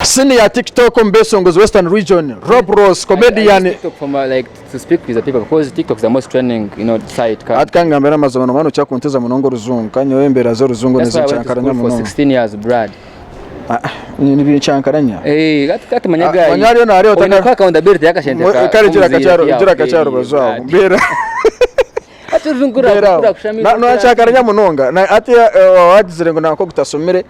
Senior TikTok on Besongos Western Region, Rob Ross, comedian. TikTok from like to speak with the people because TikTok is the most trending, site. Atkanga mbera mazabano mano cyakunteza munongo ruzungu kanyo embera zo ruzungu neze cyankaranya for 16 years Brad. Ni bicyankaranya. Gati manyaga. Manyari na ari otaka kwa accountability yakashente ka. Kari jira kacharo bazwa. Mbera. Atuzungura kushami. No cyakaranya munonga. Na ati wagizire ngo nako gutasomere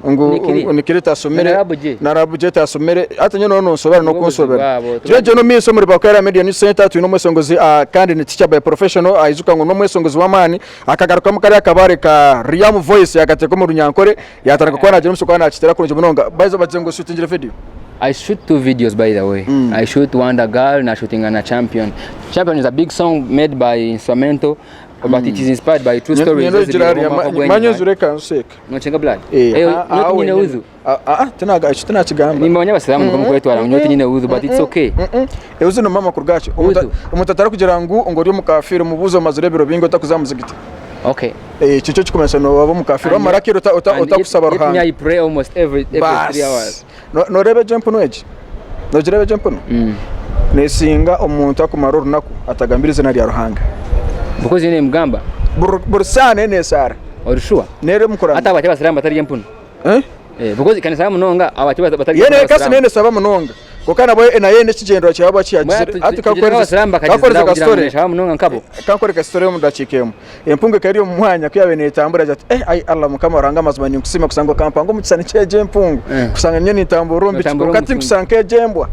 ngo nikirita somere narabuje tasomere atanyo no sobera no kunsobera jeje no miso muri bakwera media ni center tu no mwesongozi kandi ni teacher by professional aizuka ngo no mwesongozi wamani akagaruka mu kari akabare ka Riam Voice yakate ko mu runyankore yataraka ko naje musoko anachitera kunje munonga baizo bazengo shooting video. I shoot 2 videos by the way. I shoot Wonder Girl na shooting a Champion. Champion is a big song made by instrumental, but it is inspired by true stories. Manyo zureka nseka. No chenga blood. Not nyine uzu. Tena chigamba. Ni mwanya basalamu ngo kwetu ara nyoti nyine uzu but it's okay. Uzu no mama kurgacho. Umutatara kugira ngo uri mukafiro mubuzo mazurebero bingo takuzamuzigita. Okay. Chicho chikomesa no wabo mukafiro amarakiro utakusaba ruhanga. I pray almost every 3 hours. No rebe jump no edge. No jirebe jump no. Nesinga omuntu akumaro runaku atagambirize nari ya ruhanga. Because yene mgamba. Bursane nesara. Orishua. Nere mukora. Hata abache basira batari jump no. Because kanisa munonga abache batari. Yene kasi nene saba munonga. Kokana boye na yene kigendero cyaba cyagizire ati kakoreza ka story munonga nkabo kakoreka story mu dacikemo empunge kari mu mwanya kuyabene itambura ati ai Allah mukama ranga mazimani kusima kusanga kampango mu kisani cyeje empungu kusanga nyene itambura rumbi kati kusanga jembwa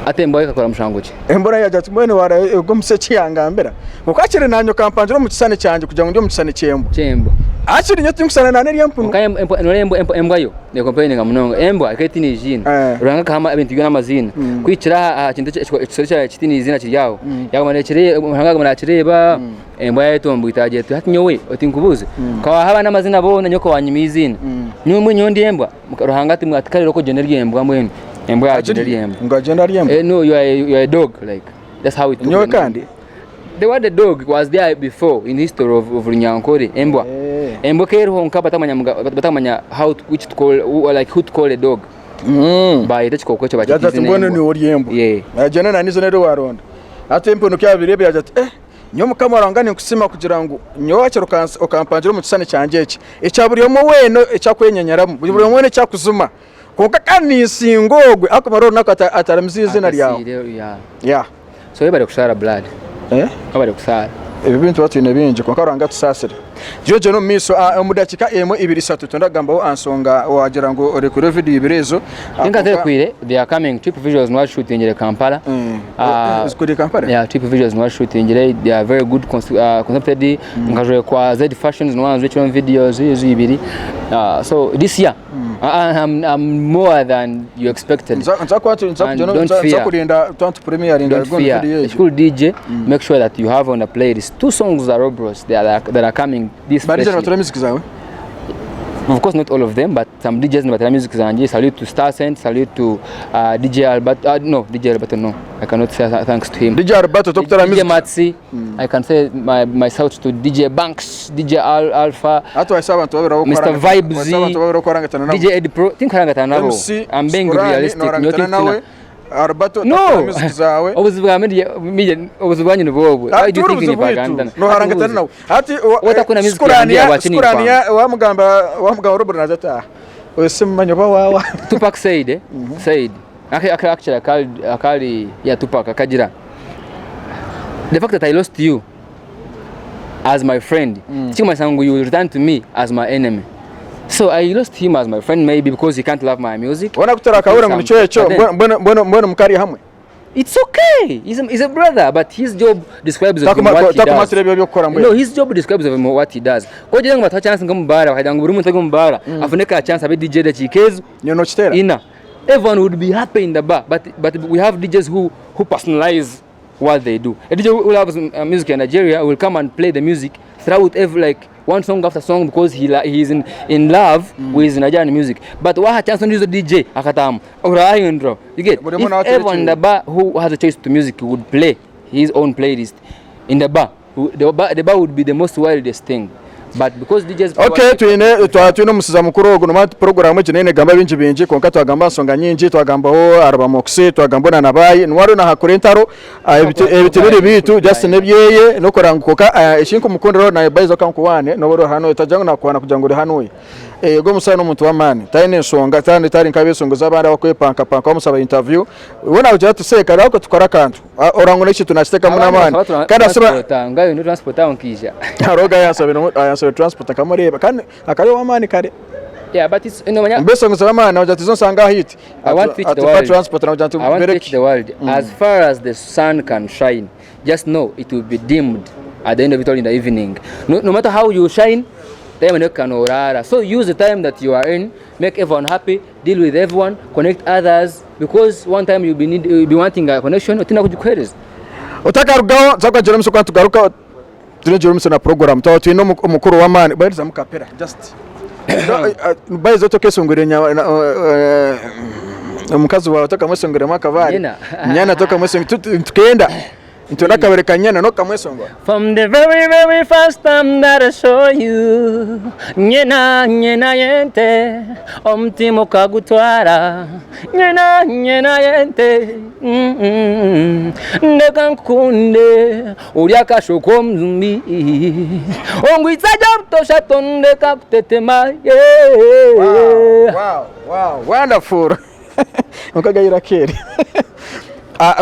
atembo yakakora mushanguki embora yajati mwene wara ubwo museki yangambera ukakire nanyo kampanjiro mu kisani cyanje kugira ngo ndi mu kisani cyembo achiri nyoti nkusana na neri empuno kaya embwa yo ne complaining amunongo embwa akati ni jina uranga kama ibintu byo namazina kwicira kintu cyo kitini izina kiryawo yakomanekire uranga manakireba embwa yatombo itagiye hati nyowe otinkubuze kwa haba namazina bona nyoko wanyimizina nyumwe nyondi embwa ruhanga ati mwatikariro ko generi embwa mwene embwa ya generi embwa nga generi embwa no you are a dog like that's how it nyowe kandi the word the dog was there before in history of Runyankore embwa embwa kero honka batamanya how which to call like who to call a dog by the chiko cyo bakitize neza mbone ni ori embwa ajana na nizo nero waronda ate empono kyabirebe yajati nyo mukamarangane kusima kugira ngo nyo wakirukansa okampanjiro mu kisane cyanje eki ecyaburiyomo weno ecyakwenyenyaramu buriyomo wene cyakuzuma kuko kanisingogwe akomaro nakata ataramzize na ryawo so yebare kushara blood abare kusara ibi bintu batwine binje kwa karanga tusasire jojo no miso mudakika emo 2-3 ndagambaho ansonga wagira ngo orekure video ibirezo ingatere kwire they are coming trip visuals no shooting in Kampala skudi Kampala trip visuals no shooting they are very good concepted ngaje kwa Z fashions no one which videos izo ibiri so this year I'm more than you expected. Nzakurinda 20 premiere in the school DJ. Make sure that you have on the playlist 2 songs that are bros that are coming this special. Of course not all of them, but some DJs in the music zanje. Salute to Starcent, salute to DJ Albert. No, DJ Albert no. I cannot say thanks to him. DJ Albert Dr. DJ Matsi. I can say my shout to DJ Banks, DJ Alpha. Mr. Vibes, DJ Ed Pro. Think karangata nabo. I'm being realistic. Arbato music zawe obuzibwanye nibobo why do you think ni baganda no harangata nawe ati watakuna music ya wachini wa Robert nazata osemanyo bawawa Tupac said actually akali ya Tupac akajira the fact that I lost you as my friend chikuma sangu you return to me as my enemy. So I lost him as my friend maybe because he can't love my music. Wana kutara kaura mu cyecho mbona mukari hamwe. It's okay. He's a brother, but his job describes what he does. No, his job describes what he does. Ko je ngoma chance ngambara bakajanga buri muntu ngambara afuneka chance abe DJ da chikezu nyono chitera. Ina everyone would be happy in the bar, but we have DJs who personalize what they do. A DJ who loves music in Nigeria will come and play the music throughout every like one song after song because he's in love with Nigerian music. But what chance on the DJ akatam uraindro you get if everyone in the bar who has a choice to music would play his own playlist in the bar the bar would be the most wildest thing. but because DJs okay twine musiza mukuru ogo no program kinene gamba binji konka twagamba nsonga nyingi twagambaho arabamoxe twagambona nabayi nwaro na hakurentaro ebitibiri bitu just nebyeye no korangukoka ishinko mukondero na baizo kankuwane no boro hano itajango na kwana kujangura hano ego musana n'umuntu wa mani Tihaine nsonga tandi tari nkabesongo zabandi bakwepanka bamusaba interview ubona ujya tuseka ariko tukora kantu orango n'iki tunashiteka muri amani kandi asaba ngayo no transport onkija aroga yasabe transport akamureba kandi akayo wa mani kare yeah but it's no manya besongo zabandi ujya tuzonsanga hit I want to transport na ujya the world as far as the sun can shine just know it will be dimmed at the end of it all in the evening no matter how you shine time can orara. So use the time that you are in, make everyone happy, deal with everyone, connect others, because one time you'll be wanting a connection utina kujikweleza utaka rugaho zakwa Jerome kwa tugaruka tune Jerome na program tawo twino umukuru wa mani bariza mukapera just baizo to kesongere nya umukazi wawe toka mwesongere makavari nyana toka mwesongere tukenda Intona kabereka nyana no kamwesongo. From the very first time that I saw you, nyena yente omtimo kagutwara nyena yente ndekankunde uryaka shoko mzumbi ongwitsaja mtosha tonde kakutetema wow wonderful ukagayira keri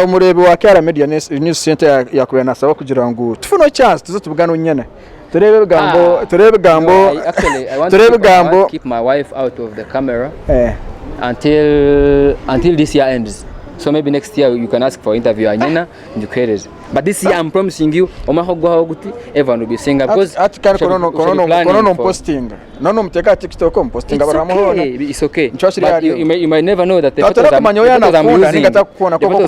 umurebe wa Kara Media News Center yakubena saba kugira ngo tufuno chance tuzatubugana nyene turebe gambo actually I want to keep my wife out of the camera until this year ends, so maybe next year you can ask for interview anyena ndukereze, but this year I'm promising you omahogwa guti everyone will be singer because at kan kono posting no mteka TikTok posting baramuhona it's okay, but you might never know that the photos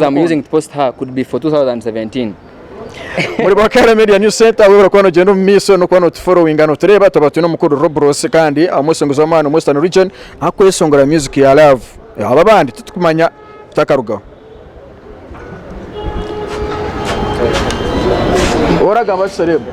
I'm using to post her could be for 2017. muri bakara Media News Center wewe kono gendo miso no kono following ano tureba tubatu no mukuru Robros kandi amusongoza amana Western region akwesongora music ya love ababandi tukumanya takaruga ora gamba serebo